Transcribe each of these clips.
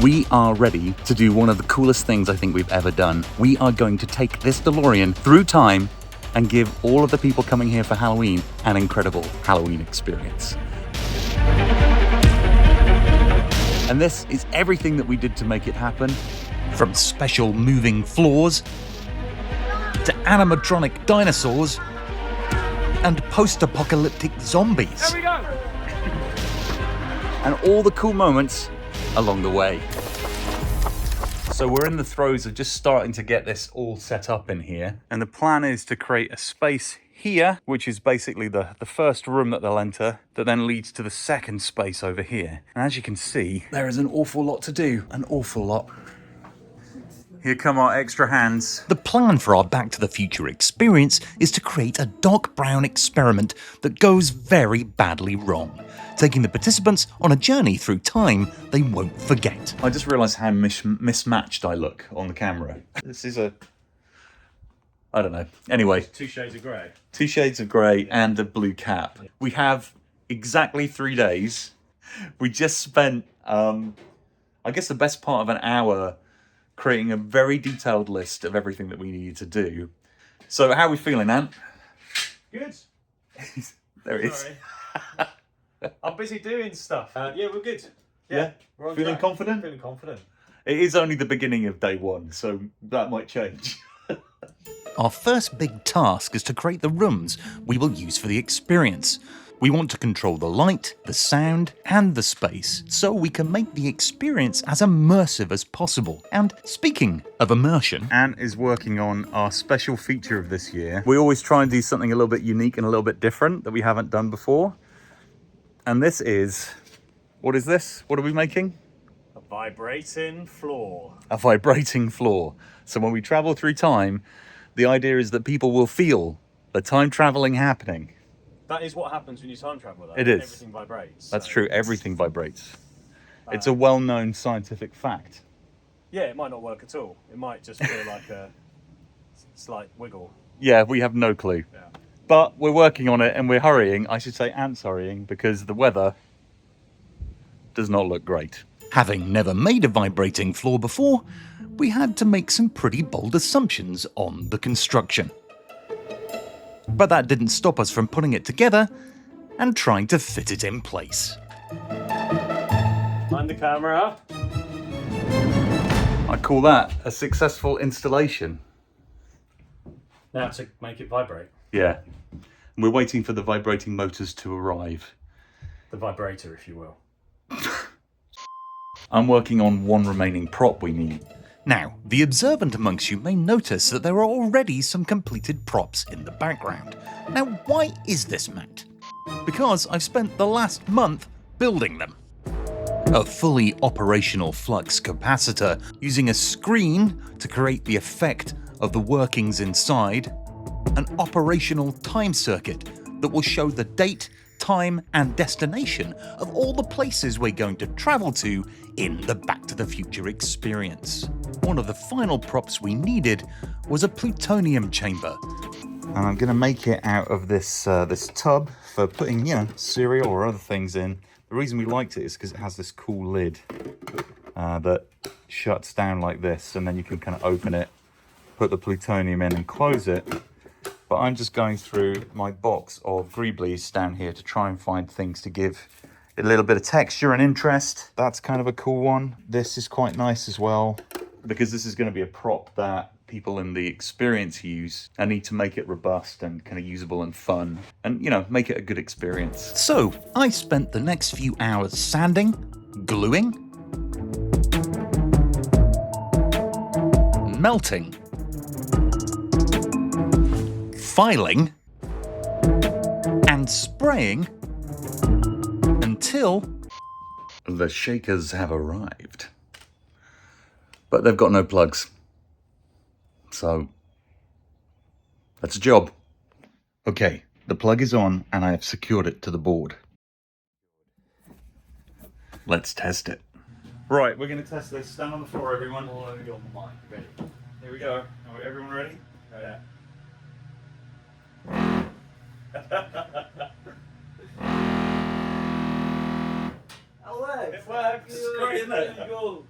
We are ready to do one of the coolest things I think we've ever done. We are going to take this DeLorean through time and give all of the people coming here for Halloween an incredible Halloween experience. And this is everything that we did to make it happen, from special moving floors to animatronic dinosaurs and post-apocalyptic zombies. There we go! And all the cool moments along the way. So we're in the throes of just starting to get this all set up in here. And the plan is to create a space here, which is basically the first room that they'll enter, that then leads to the second space over here. And as you can see, there is an awful lot to do, an awful lot. Here come our extra hands. The plan for our Back to the Future experience is to create a Doc Brown experiment that goes very badly wrong, taking the participants on a journey through time they won't forget. I just realised how mismatched I look on the camera. This is I don't know. Anyway. 2 shades of grey. 2 shades of grey and a blue cap. We have exactly 3 days. We just spent, I guess, the best part of an hour creating a very detailed list of everything that we needed to do. So how are we feeling, Ant? Good. There it is. Sorry. I'm busy doing stuff. Yeah, we're good. Yeah? We're on Feeling track. confident? Feeling confident. It is only the beginning of day 1, so that might change. Our first big task is to create the rooms we will use for the experience. We want to control the light, the sound, and the space, so we can make the experience as immersive as possible. And speaking of immersion, Ant is working on our special feature of this year. We always try and do something a little bit unique and a little bit different that we haven't done before. And this is, what is this? What are we making? A vibrating floor. A vibrating floor. So when we travel through time, the idea is that people will feel the time traveling happening. That is what happens when you time travel, though. It is. Everything vibrates. That's so true, everything vibrates. It's a well-known scientific fact. Yeah, it might not work at all. It might just feel like a slight wiggle. Yeah, we have no clue. Yeah. But we're working on it and we're hurrying. I should say Ant's hurrying because the weather does not look great. having never made a vibrating floor before, we had to make some pretty bold assumptions on the construction. But that didn't stop us from putting it together and trying to fit it in place. Mind the camera. I call that a successful installation. Now to make it vibrate. Yeah. We're waiting for the vibrating motors to arrive. The vibrator, if you will. I'm working on one remaining prop we need. Now, the observant amongst you may notice that there are already some completed props in the background. Now, why is this, Matt? Because I've spent the last month building them. A fully operational flux capacitor using a screen to create the effect of the workings inside, an operational time circuit that will show the date, time and destination of all the places we're going to travel to in the Back to the Future experience. One of the final props we needed was a plutonium chamber. And I'm going to make it out of this this tub for putting, cereal or other things in. The reason we liked it is because it has this cool lid that shuts down like this, and then you can kind of open it, put the plutonium in and close it. But I'm just going through my box of greeblies down here to try and find things to give it a little bit of texture and interest. That's kind of a cool one. This is quite nice as well, because this is going to be a prop that people in the experience use. I need to make it robust and kind of usable and fun and, make it a good experience. So, I spent the next few hours sanding, gluing, melting, filing, and spraying until The shakers have arrived. But they've got no plugs. So, that's a job. Okay, the plug is on and I have secured it to the board. Let's test it. Right, we're going to test this. Stand on the floor, everyone. Oh, your mic. Ready? Here we go. Are everyone ready? Yeah. It works. It works. Good. Great, isn't it? There you go.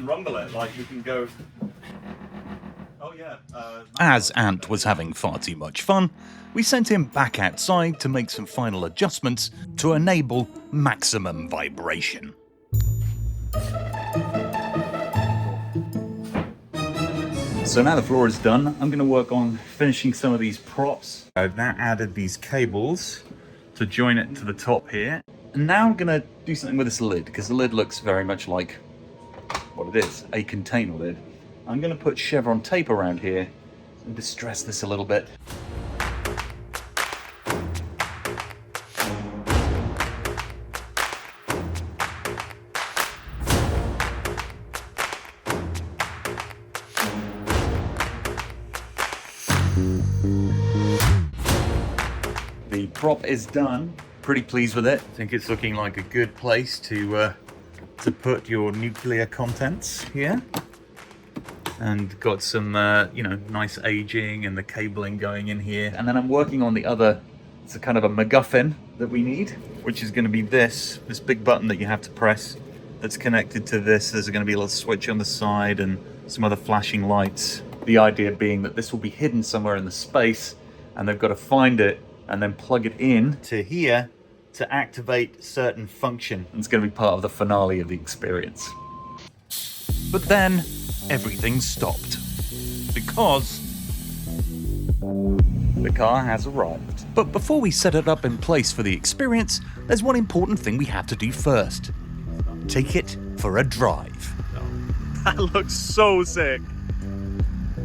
can rumble it, like you can go... Oh yeah. As Ant was having far too much fun, we sent him back outside to make some final adjustments to enable maximum vibration. So now the floor is done, I'm going to work on finishing some of these props. I've now added these cables to join it to the top here. And now I'm going to do something with this lid, because the lid looks very much like what it is, a container lid. I'm going to put chevron tape around here and distress this a little bit. The prop is done. Pretty pleased with it. I think it's looking like a good place to put your nuclear contents here. And got some, you know, nice aging and the cabling going in here. And then I'm working on the other, it's a kind of a MacGuffin that we need, which is going to be this big button that you have to press that's connected to this. There's going to be a little switch on the side and some other flashing lights. The idea being that this will be hidden somewhere in the space and they've got to find it and then plug it in to here to activate certain function. And it's going to be part of the finale of the experience. But then everything stopped because The car has arrived. But before we set it up in place for the experience, there's one important thing we have to do first. Take it for a drive. That looks so sick.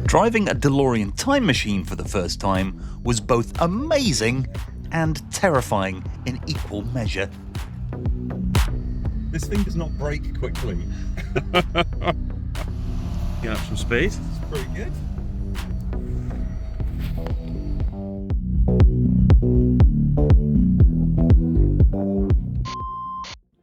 Driving a DeLorean Time Machine for the first time was both amazing and terrifying in equal measure. This thing does not break quickly. Got some space. It's pretty good.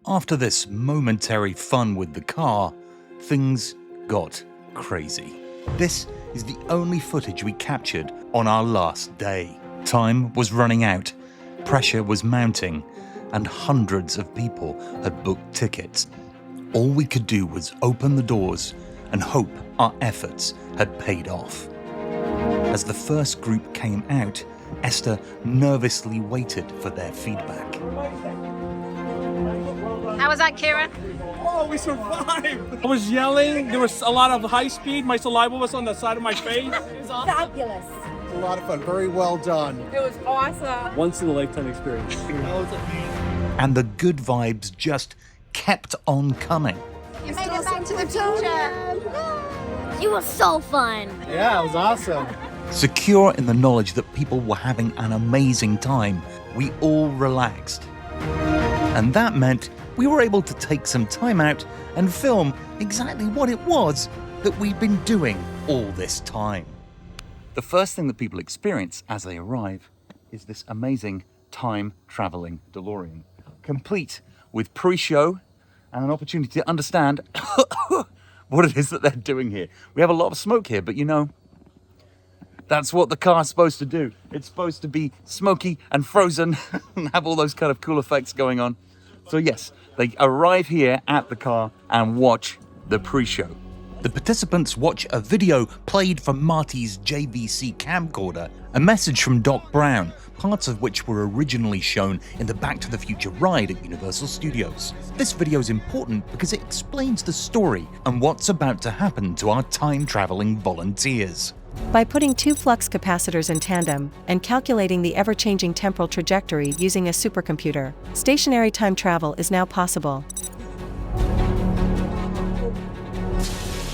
After this momentary fun with the car, things got crazy. This is the only footage we captured on our last day. Time was running out, pressure was mounting, and hundreds of people had booked tickets. All we could do was open the doors and hope our efforts had paid off. As the first group came out, Esther nervously waited for their feedback. How was that, Kieran? Oh, we survived! I was yelling. There was a lot of high speed. My saliva was on the side of my face. It was awesome. Fabulous. It was a lot of fun. Very well done. It was awesome. Once in a lifetime experience. And the good vibes just kept on coming. You made it back to the future. You were so fun. Yeah, it was awesome. Secure in the knowledge that people were having an amazing time, we all relaxed. And that meant we were able to take some time out and film exactly what it was that we'd been doing all this time. The first thing that people experience as they arrive is this amazing time-traveling DeLorean, complete with pre-show and an opportunity to understand what it is that they're doing here. We have a lot of smoke here, but you know, that's what the car's supposed to do. It's supposed to be smoky and frozen and have all those kind of cool effects going on. So yes, they arrive here at the car and watch the pre-show. The participants watch a video played from Marty's JVC camcorder, a message from Doc Brown, parts of which were originally shown in the Back to the Future ride at Universal Studios. This video is important because it explains the story and what's about to happen to our time-traveling volunteers. By putting two flux capacitors in tandem and calculating the ever-changing temporal trajectory using a supercomputer, stationary time travel is now possible.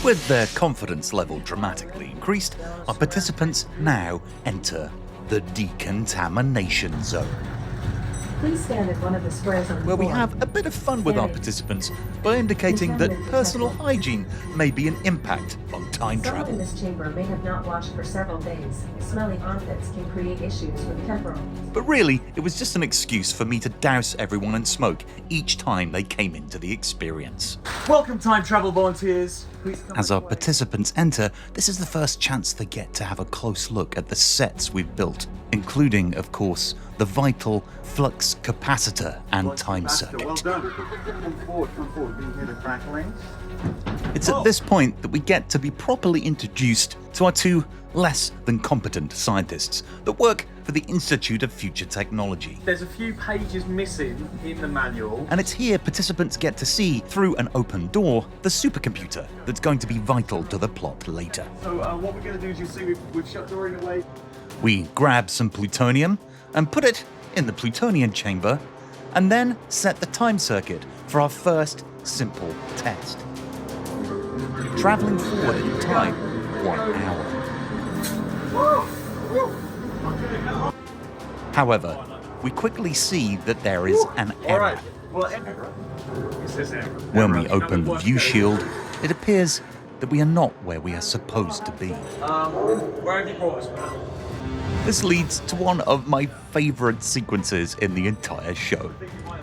With their confidence level dramatically increased, our participants now enter the decontamination zone, Please stand at one of the squares on the where we floor. have a bit of fun with our participants by indicating that personal hygiene may be an impact on time Someone in travel. this chamber may have not washed for several days. Smelly armpits can create issues with temporal. But really, it was just an excuse for me to douse everyone in smoke each time they came into the experience. Welcome, time travel volunteers. Please come As our participants enter, this is the first chance they get to have a close look at the sets we've built, including, of course, the vital flux capacitor and time circuit. Well done. Come forward. Do you hear the crackling? It's at this point that we get to be properly introduced to our two less than competent scientists that work for the Institute of Future Technology. There's a few pages missing in the manual. And it's here participants get to see, through an open door, the supercomputer that's going to be vital to the plot later. So what we're going to do is you see we've shut DeLorean away. We grab some plutonium and put it in the plutonium chamber, and then set the time circuit for our first simple test. Traveling forward in time 1 hour. However, we quickly see that there is an error. When we open the view shield, it appears that we are not where we are supposed to be. Where have you brought us, man? This leads to one of my favourite sequences in the entire show.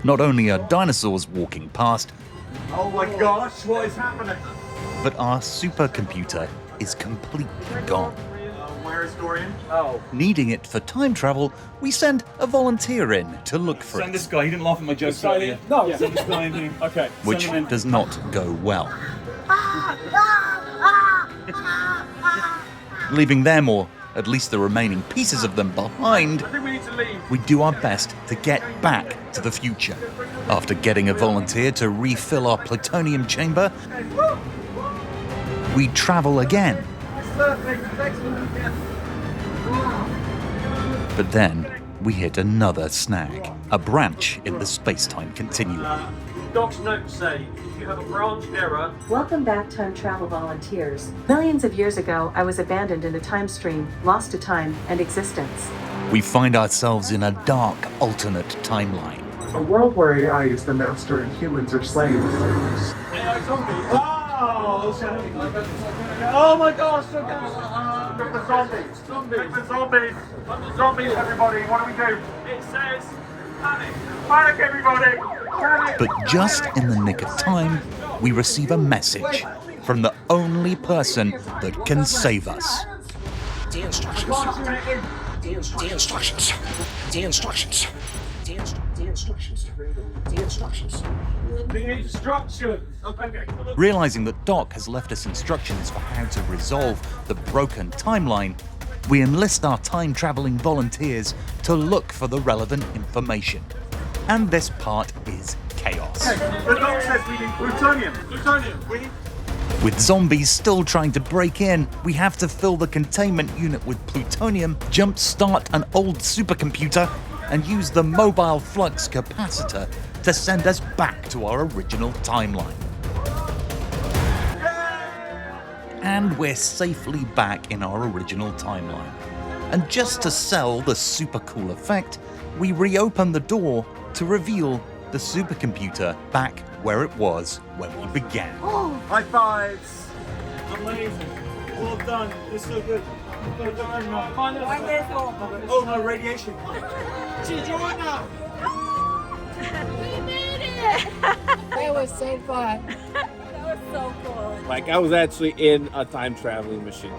Not only are dinosaurs walking past, Oh my gosh, what is happening? but our supercomputer is completely gone. Where is Dorian? Oh. Needing it for time travel, we send a volunteer in to look for Send it, this guy, he didn't laugh at my jokes earlier. No, yeah. Send this guy in here. Okay. which Send him in. does not go well. Leaving them, or at least the remaining pieces of them, behind, I think we need to leave. we do our best to get back to the future. After getting a volunteer to refill our plutonium chamber, we travel again. But then we hit another snag, a branch in the space-time continuum. Doc's notes say, if you have a branch error, Welcome back, time travel volunteers. Millions of years ago, I was abandoned in a time stream, lost to time and existence. We find ourselves in a dark alternate timeline. A world where AI is the master and humans are slaves. oh my gosh, Zombies, everybody, what do we do? it says panic. Panic, everybody! Panic! But just in the nick of time, we receive a message from the only person that can save us. The instructions. The instructions. The instructions. The instructions. The instructions. The instructions. Okay. Realizing that Doc has left us instructions for how to resolve the broken timeline, we enlist our time-traveling volunteers to look for the relevant information. And this part is chaos. The doc says we need plutonium. Plutonium. We With zombies still trying to break in, we have to fill the containment unit with plutonium, jumpstart an old supercomputer, and use the mobile flux capacitor to send us back to our original timeline. And we're safely back in our original timeline. And just to sell the super cool effect, we reopen the door to reveal the supercomputer back where it was when we began. High fives. amazing. Well done. It's so good. Well done. Oh no, radiation. She's joined now. We made it! That was so fun. That was so cool. Like, I was actually in a time traveling machine.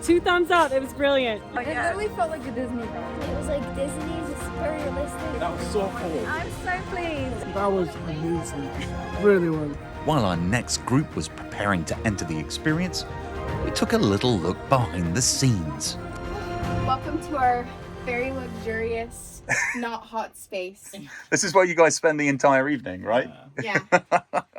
2 thumbs up. It was brilliant. It really felt like a Disney film. It was like Disney, just very realistic. That was so cool. I'm so pleased. That was amazing. Really was. While our next group was preparing to enter the experience, we took a little look behind the scenes. Welcome to our very luxurious, not hot space. This is where you guys spend the entire evening, right? Yeah.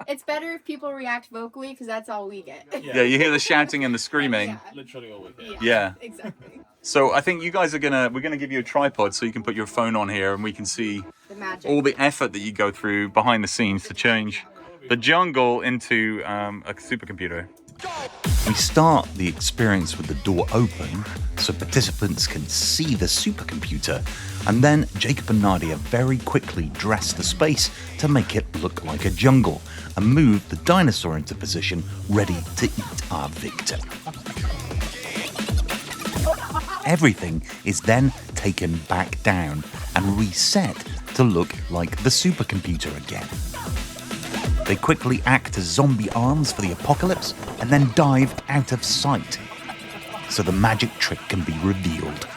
It's better if people react vocally because that's all we get. Yeah, you hear the shouting and the screaming. Yeah. Literally all weekend. Yeah. Exactly. So I think you guys we're gonna give you a tripod so you can put your phone on here and we can see The magic. all the effort that you go through behind the scenes to change the jungle into a supercomputer. We start the experience with the door open so participants can see the supercomputer, and then Jacob and Nadia very quickly dress the space to make it look like a jungle and move the dinosaur into position ready to eat our victim. Everything is then taken back down and reset to look like the supercomputer again. They quickly act as zombie arms for the apocalypse and then dive out of sight so the magic trick can be revealed.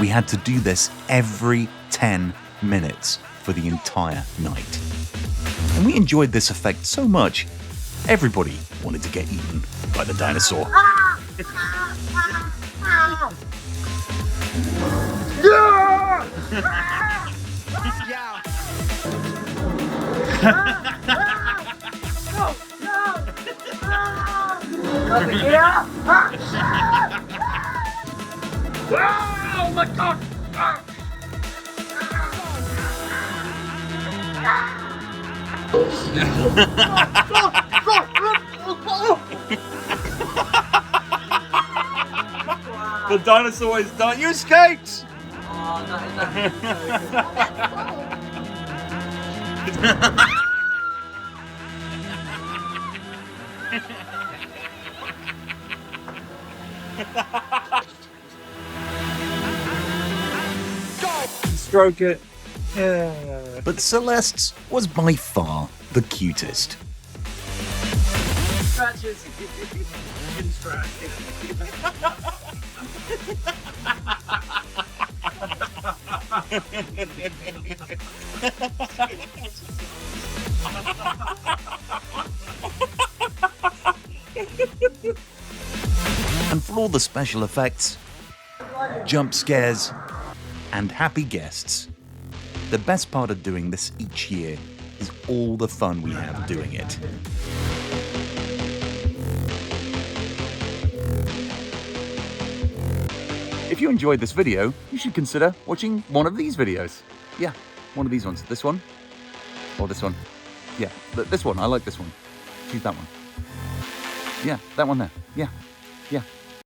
We had to do this every 10 minutes for the entire night. And we enjoyed this effect so much, everybody wanted to get eaten by the dinosaur. Oh my god! The dinosaur is done. You escaped! Stroke it. Yeah. But Celeste's was by far the cutest. Scratches. Didn't scratch. And for all the special effects, jump scares, and happy guests, the best part of doing this each year is all the fun we have doing it. If you enjoyed this video, you should consider watching one of these videos. Yeah, one of these ones. This one, or this one. Yeah, this one. I like this one. Choose that one. Yeah, that one there. Yeah, yeah.